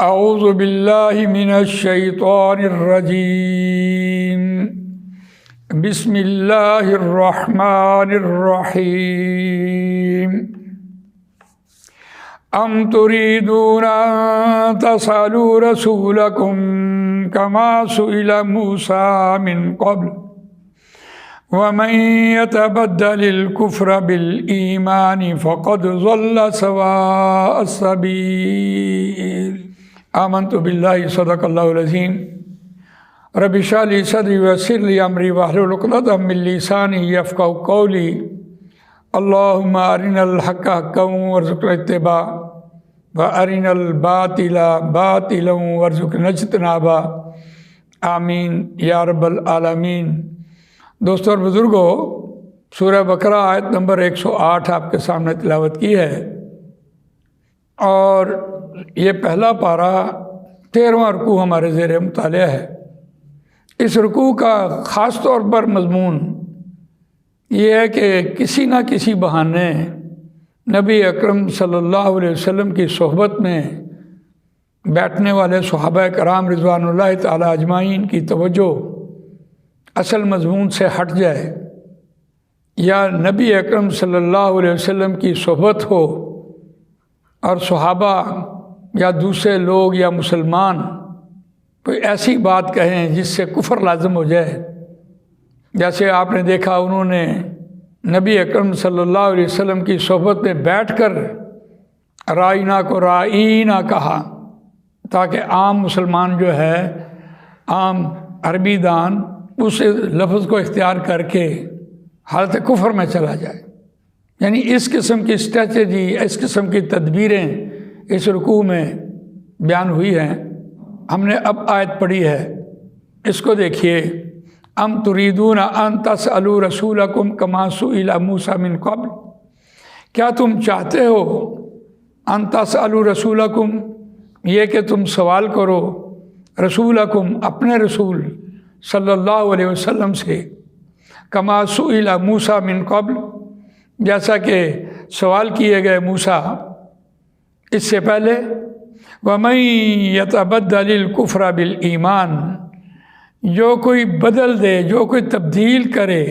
اعوذ باللہ من الشیطان الرجیم بسم اللہ الرحمن الرحیم ام تريدون ان تسألوا رسولكم كما سئل موسى من قبل ومن يتبدل الكفر بالإيمان فقد ضل سواء السبيل آمنت بالله صدق الله العظيم رب اشرح لي صدري ويسر لي أمري واحلل عقدة من لساني يفقهوا قولي اللهم أرنا الحق حقا وارزقنا اتباعه وأرنا الباطل باطلا وارزقنا اجتنابه آمین یا رب العالمین۔ دوستو اور بزرگوں، سورہ بقرہ آیت نمبر 108 آپ کے سامنے تلاوت کی ہے، اور یہ پہلا پارہ 13واں رکوع ہمارے زیر مطالعہ ہے۔ اس رکوع کا خاص طور پر مضمون یہ ہے کہ کسی نہ کسی بہانے نبی اکرم صلی اللہ علیہ وسلم کی صحبت میں بیٹھنے والے صحابہ کرام رضوان اللہ تعالی اجمعین کی توجہ اصل مضمون سے ہٹ جائے، یا نبی اکرم صلی اللہ علیہ وسلم کی صحبت ہو اور صحابہ یا دوسرے لوگ یا مسلمان کوئی ایسی بات کہیں جس سے کفر لازم ہو جائے۔ جیسے آپ نے دیکھا انہوں نے نبی اکرم صلی اللہ علیہ وسلم کی صحبت میں بیٹھ کر رائنا کو رائینہ کہا، تاکہ عام مسلمان جو ہے، عام عربی دان اس لفظ کو اختیار کر کے حالت کفر میں چلا جائے۔ یعنی اس قسم کی اسٹریٹجی، اس قسم کی تدبیریں اس رکوع میں بیان ہوئی ہیں۔ ہم نے اب آیت پڑھی ہے، اس کو دیکھیے۔ ام تریدون ان تسألوا رسولکم کما سئل موسیٰ من قبل، کیا تم چاہتے ہو ان تسألوا رسولکم، یہ کہ تم سوال کرو رسولکم، اپنے رسول صلی اللہ علیہ وسلم سے، کما سئل موسیٰ من قبل، جیسا کہ سوال کیے گئے موسیٰ اس سے پہلے۔ وَمَن يَتَبَدَّلِ الْكُفْرَ بِالْإِيمَانِ، جو کوئی بدل دے، جو کوئی تبدیل کرے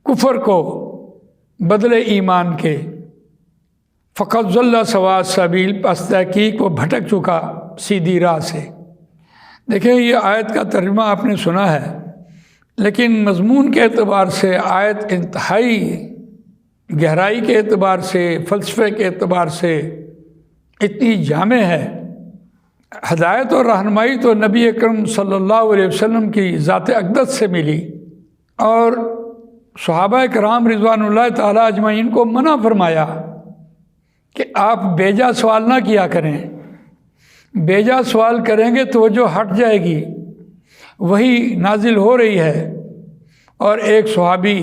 کفر کو بدل ایمان کے، فقد ضل سواء السبیل، پس تحقیق وہ بھٹک چکا سیدھی راہ سے۔ دیکھیں، یہ آیت کا ترجمہ آپ نے سنا ہے، لیکن مضمون کے اعتبار سے آیت انتہائی گہرائی کے اعتبار سے، فلسفے کے اعتبار سے اتنی جامع ہے۔ ہدایت اور رہنمائی تو نبی اکرم صلی اللہ علیہ وسلم کی ذات اقدس سے ملی، اور صحابہ کرام رضوان اللہ تعالی اجمعین کو منع فرمایا کہ آپ بیجا سوال نہ کیا کریں، بیجا سوال کریں گے تو جو ہٹ جائے گی۔ وہی نازل ہو رہی ہے، اور ایک صحابی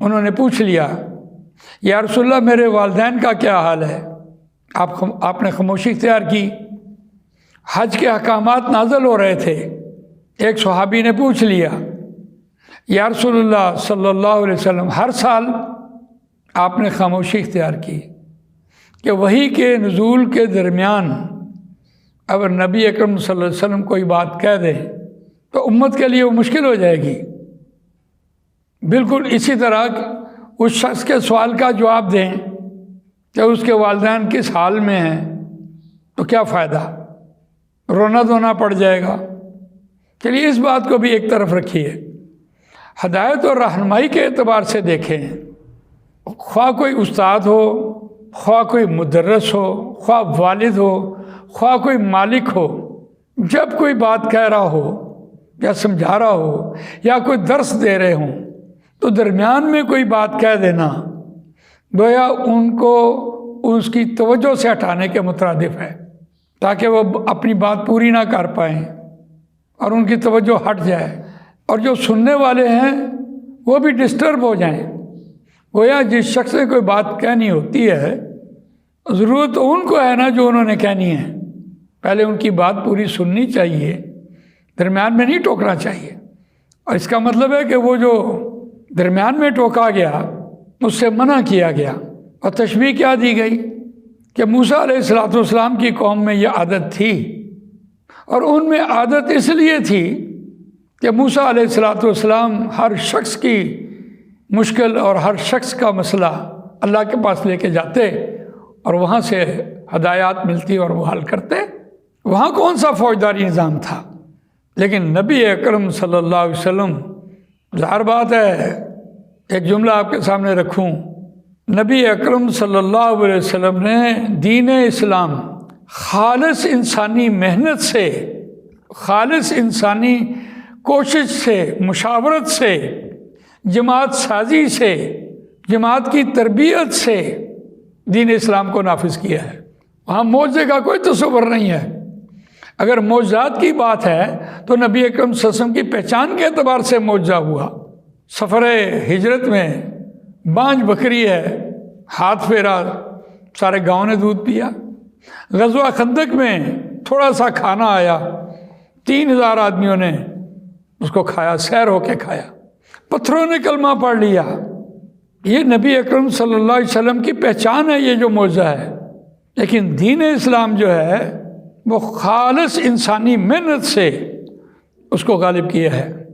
انہوں نے پوچھ لیا، یا رسول اللہ میرے والدین کا کیا حال ہے؟ آپ نے خاموشی اختیار کی۔ حج کے احکامات نازل ہو رہے تھے، ایک صحابی نے پوچھ لیا، یا رسول اللہ صلی اللہ علیہ وسلم، ہر سال آپ نے خاموشی اختیار کی کہ وحی کے نزول کے درمیان اگر نبی اکرم صلی اللہ علیہ وسلم کوئی بات کہہ دے تو امت کے لیے وہ مشکل ہو جائے گی۔ بالکل اسی طرح اس شخص کے سوال کا جواب دیں کہ اس کے والدین کس حال میں ہیں، تو کیا فائدہ، رونا دھونا پڑ جائے گا۔ چلیے اس بات کو بھی ایک طرف رکھیے، ہدایت اور رہنمائی کے اعتبار سے دیکھیں، خواہ کوئی استاد ہو، خواہ کوئی مدرس ہو، خواہ والد ہو، خواہ کوئی مالک ہو، جب کوئی بات کہہ رہا ہو یا سمجھا رہا ہو یا کوئی درس دے رہے ہوں، تو درمیان میں کوئی بات کہہ دینا گویا ان کو اس کی توجہ سے ہٹانے کے مترادف ہے، تاکہ وہ اپنی بات پوری نہ کر پائیں اور ان کی توجہ ہٹ جائے، اور جو سننے والے ہیں وہ بھی ڈسٹرب ہو جائیں۔ گویا جس شخص سے کوئی بات کہنی ہوتی ہے، ضرورت ان کو ہے نا جو انہوں نے کہنی ہے، پہلے ان کی بات پوری سننی چاہیے، درمیان میں نہیں ٹوکنا چاہیے۔ اور اس کا مطلب ہے کہ وہ جو درمیان میں ٹوکا گیا اس سے منع کیا گیا، اور تشبیہ کیا دی گئی کہ موسیٰ علیہ السلام کی قوم میں یہ عادت تھی اور ان میں عادت اس لیے تھی کہ موسیٰ علیہ الصلوۃ والسلام ہر شخص کی مشکل اور ہر شخص کا مسئلہ اللہ کے پاس لے کے جاتے اور وہاں سے ہدایات ملتی اور وہ حل کرتے۔ وہاں کون سا فوجداری نظام تھا، لیکن نبی اکرم صلی اللہ علیہ وسلم، ظاہر بات ہے ایک جملہ آپ کے سامنے رکھوں، نبی اکرم صلی اللہ علیہ وسلم نے دین اسلام خالص انسانی محنت سے، خالص انسانی کوشش سے، مشاورت سے، جماعت سازی سے، جماعت کی تربیت سے دین اسلام کو نافذ کیا ہے۔ وہاں معجزے کا کوئی تصور نہیں ہے۔ اگر معجزات کی بات ہے تو نبی اکرم صلی اللہ علیہ وسلم کی پہچان کے اعتبار سے معجزہ ہوا۔ سفر ہجرت میں بانجھ بکری ہے، ہاتھ پھیرا، سارے گاؤں نے دودھ پیا۔ غزوہ خندق میں تھوڑا سا کھانا آیا، 3000 آدمیوں نے اس کو کھایا، سیر ہو کے کھایا، پتھروں نے کلمہ پڑھ لیا۔ یہ نبی اکرم صلی اللہ علیہ وسلم کی پہچان ہے، یہ جو معجزہ ہے۔ لیکن دین اسلام جو ہے وہ خالص انسانی محنت سے اس کو غالب کیا ہے۔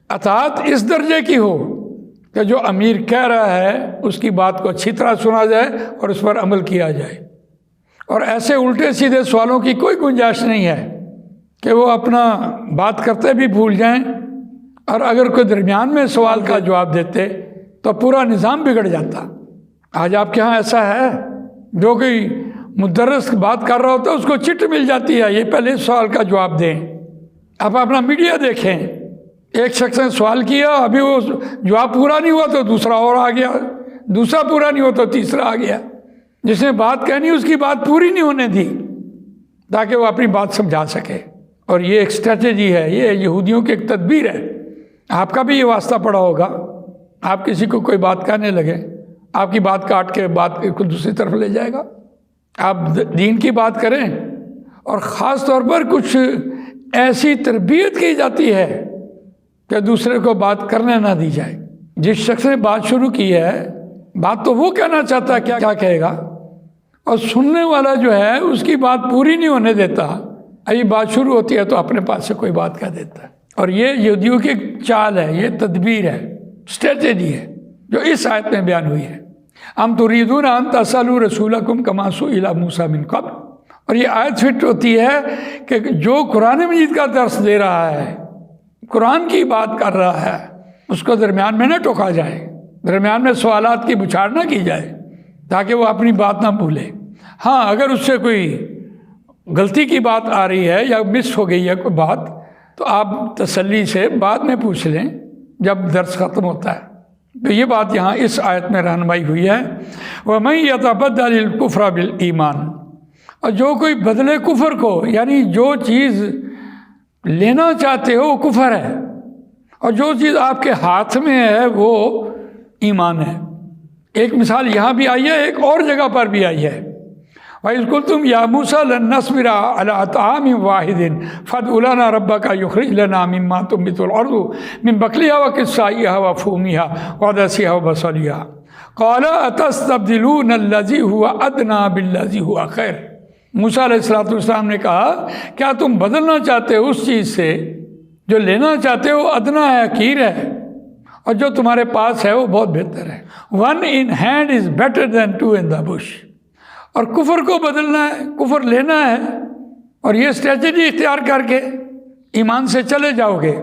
اطاعت اس درجے کی ہو کہ جو امیر کہہ رہا ہے اس کی بات کو اچھی طرح سنا جائے اور اس پر عمل کیا جائے، اور ایسے الٹے سیدھے سوالوں کی کوئی گنجائش نہیں ہے کہ وہ اپنا بات کرتے بھی بھول جائیں، اور اگر کوئی درمیان میں سوال کا جواب دیتے تو پورا نظام بگڑ جاتا۔ آج آپ کے ہاں ایسا ہے، جو کوئی مدرس بات کر رہا ہوتا ہے اس کو چٹ مل جاتی ہے، یہ پہلے اس سوال کا جواب دیں۔ آپ اپنا میڈیا دیکھیں، ایک شخص نے سوال کیا، ابھی وہ جواب پورا نہیں ہوا تو دوسرا اور آ گیا، دوسرا پورا نہیں ہوا تو تیسرا آ گیا۔ جس نے بات کہنی اس کی بات پوری نہیں ہونے دی تاکہ وہ اپنی بات سمجھا سکے۔ اور یہ ایک اسٹریٹجی ہے، یہ یہودیوں کی ایک تدبیر ہے۔ آپ کا بھی یہ واسطہ پڑا ہوگا، آپ کسی کو کوئی بات کہنے لگے، آپ کی بات کاٹ کے بات کو دوسری طرف لے جائے گا۔ آپ دین کی بات کریں اور خاص طور پر کچھ ایسی تربیت کی جاتی ہے کہ دوسرے کو بات کرنے نہ دی جائے۔ جس شخص نے بات شروع کی ہے، بات تو وہ کہنا چاہتا ہے کیا کہے گا، اور سننے والا جو ہے اس کی بات پوری نہیں ہونے دیتا، ابھی بات شروع ہوتی ہے تو اپنے پاس سے کوئی بات کہہ دیتا ہے۔ اور یہ یہودیوں کی چال ہے، یہ تدبیر ہے، اسٹریٹجی ہے جو اس آیت میں بیان ہوئی ہے۔ ام تریدون ان تسألوا رسولکم کما سئل موسیٰ من قبل۔ اور یہ آیت فٹ ہوتی ہے کہ جو قرآن مجید کا درس دے رہا ہے، قرآن کی بات کر رہا ہے، اس کو درمیان میں نہ ٹوکا جائے، درمیان میں سوالات کی بچھاڑ نہ کی جائے تاکہ وہ اپنی بات نہ بھولے۔ ہاں اگر اس سے کوئی غلطی کی بات آ رہی ہے یا مس ہو گئی ہے کوئی بات، تو آپ تسلی سے بعد میں پوچھ لیں جب درس ختم ہوتا ہے۔ تو یہ بات یہاں اس آیت میں رہنمائی ہوئی ہے۔ وَمَن يَتَبَدَّلِ الْكُفْرَ بِالْإِيمَانِ۔ اور جو کوئی بدلے کفر کو، یعنی جو چیز لینا چاہتے ہو وہ کفر ہے، اور جو چیز آپ کے ہاتھ میں ہے وہ ایمان ہے۔ ایک مثال یہاں بھی آئی ہے، ایک اور جگہ پر بھی آئی ہے۔ وَإِذْ قُلْتُمْ يَا مُوسَىٰ لَن نَّصْبِرَ عَلَىٰ طَعَامٍ وَاحِدٍ فَادْعُ لَنَا رَبَّكَ يُخْرِجْ لَنَا مِمَّا تُنبِتُ الْأَرْضُ مِن بَقْلِهَا وَقِثَّائِهَا وَفُومِهَا وَعَدَسِهَا وَبَصَلِهَا قَالَ أَتَسْتَبْدِلُونَ الَّذِي هُوَ أَدْنَىٰ بِالَّذِي هُوَ خَيْرٌ۔ موسیٰ علیہ السلام نے کہا کیا تم بدلنا چاہتے ہو اس چیز سے جو لینا چاہتے ہو ادنا ہے، حقیر ہے، اور جو تمہارے پاس ہے وہ بہت بہتر ہے۔ One in hand is better than two in the bush۔ اور کفر کو بدلنا ہے، کفر لینا ہے، اور یہ اسٹریٹجی اختیار کر کے ایمان سے چلے جاؤ گے،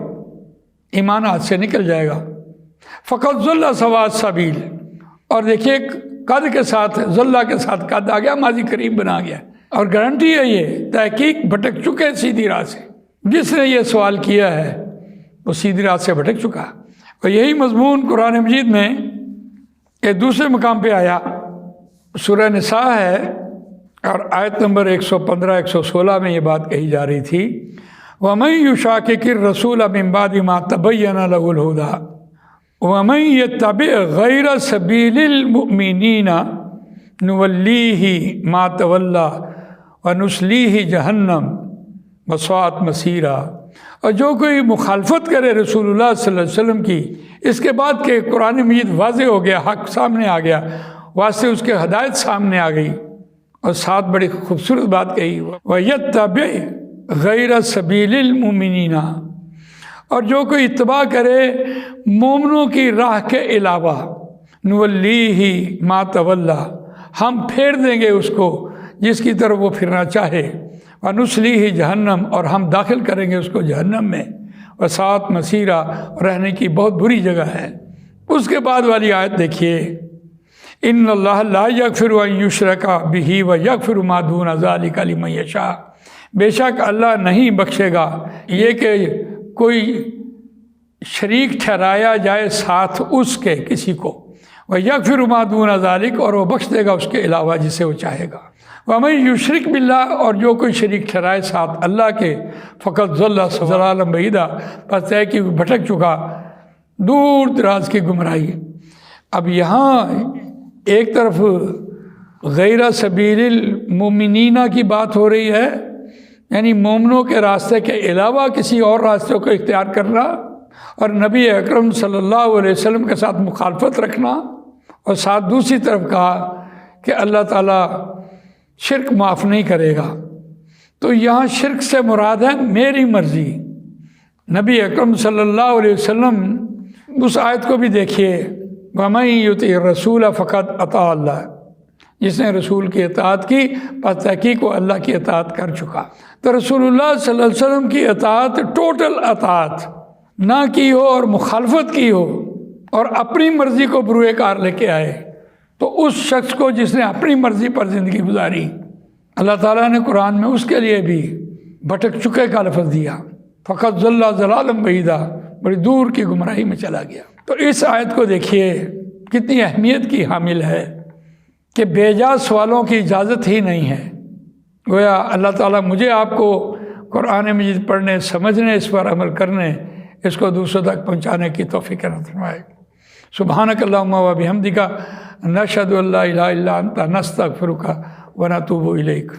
ایمان ہاتھ سے نکل جائے گا۔ فقط ضل سوا السبیل۔ اور دیکھیے قد کے ساتھ، ذلہ کے ساتھ قد آ گیا، ماضی قریب بنا گیا، اور گارنٹی ہے یہ تحقیق بھٹک چکے سیدھی راہ سے۔ جس نے یہ سوال کیا ہے وہ سیدھی راہ سے بھٹک چکا۔ اور یہی مضمون قرآن مجید میں ایک دوسرے مقام پہ آیا، سورہ نساء ہے، اور آیت نمبر 115 116 میں یہ بات کہی جا رہی تھی، وَمَن يُشَاقِقِ الرَّسُولَ مِن بَعْدِ مَا تَبَيَّنَ لَهُ الْهُدَىٰ وَمَن يَتَّبِعْ غَيْرَ سَبِيلِ الْمُؤْمِنِينَ نُوَلِّهِ مَا تَوَلَّىٰ وَنُصْلِيهِ جَهَنَّمَ وَسَاءَتْ مَصِيرًا۔ اور جو کوئی مخالفت کرے رسول اللہ صلی اللہ علیہ وسلم کی، اس کے بعد کہ قرآن مجید واضح ہو گیا، حق سامنے آ گیا، واسطے اس کے ہدایت سامنے آ گئی، اور ساتھ بڑی خوبصورت بات کہی، وَيَتَّبِعْ غیر سبیل المؤمنین، اور جو کوئی اتباع کرے مومنوں کی راہ کے علاوہ، نولیہ ما تولی، ہم پھیر دیں گے اس کو جس کی طرف وہ پھرنا چاہے، ونصلیہ جہنم، اور ہم داخل کریں گے اس کو جہنم میں، وساءت مصیرا، رہنے کی بہت بری جگہ ہے۔ اس کے بعد والی آیت دیکھیے، ان اللہ لا یغفر ان یشرک بہ ویغفر ما دون ذلک لمن یشاء، بے شک اللہ نہیں بخشے گا یہ کہ کوئی شریک ٹھہرایا جائے ساتھ اس کے کسی کو، ویغفر ما دون ذلک، اور وہ بخش دے گا اس کے علاوہ جسے وہ چاہے گا، ومن یشرک باللہ، اور جو کوئی شریک ٹھہرائے ساتھ اللہ کے، فقد ضل ضلالا بعیدا، پس ہے کہ بھٹک چکا دور دراز کی گمراہی۔ اب یہاں ایک طرف غیر سبیل المؤمنین کی بات ہو رہی ہے، یعنی مومنوں کے راستے کے علاوہ کسی اور راستے کو اختیار کرنا، اور نبی اکرم صلی اللہ علیہ وسلم کے ساتھ مخالفت رکھنا، اور ساتھ دوسری طرف کہا کہ اللہ تعالیٰ شرک معاف نہیں کرے گا۔ تو یہاں شرک سے مراد ہے میری مرضی۔ نبی اکرم صلی اللہ علیہ وسلم اس آیت کو بھی دیکھیے، وَمَن يُطِعِ الرَّسُولَ فَقَدْ أَطَاعَ اللَّهَ، جس نے رسول کی اطاعت کی پس تحقیق وہ اللہ کی اطاعت کر چکا۔ تو رسول اللہ صلی اللہ علیہ وسلم کی اطاعت ٹوٹل اطاعت نہ کی ہو اور مخالفت کی ہو اور اپنی مرضی کو بروئے کار لے کے آئے، تو اس شخص کو جس نے اپنی مرضی پر زندگی گزاری، اللہ تعالیٰ نے قرآن میں اس کے لیے بھی بھٹک چکے کا لفظ دیا، فقط ضل ضلالا بعیدا، بڑی دور کی گمراہی میں چلا گیا۔ تو اس آیت کو دیکھیے کتنی اہمیت کی حامل ہے کہ بے جا سوالوں کی اجازت ہی نہیں ہے۔ گویا اللہ تعالیٰ مجھے آپ کو قرآن مجید پڑھنے، سمجھنے، اس پر عمل کرنے، اس کو دوسروں تک پہنچانے کی توفیق عطا فرمائے۔ سبحانک اللہم و بحمدک، نشہد ان لا الہ الا انت، نستغفرک و نتوب الیک۔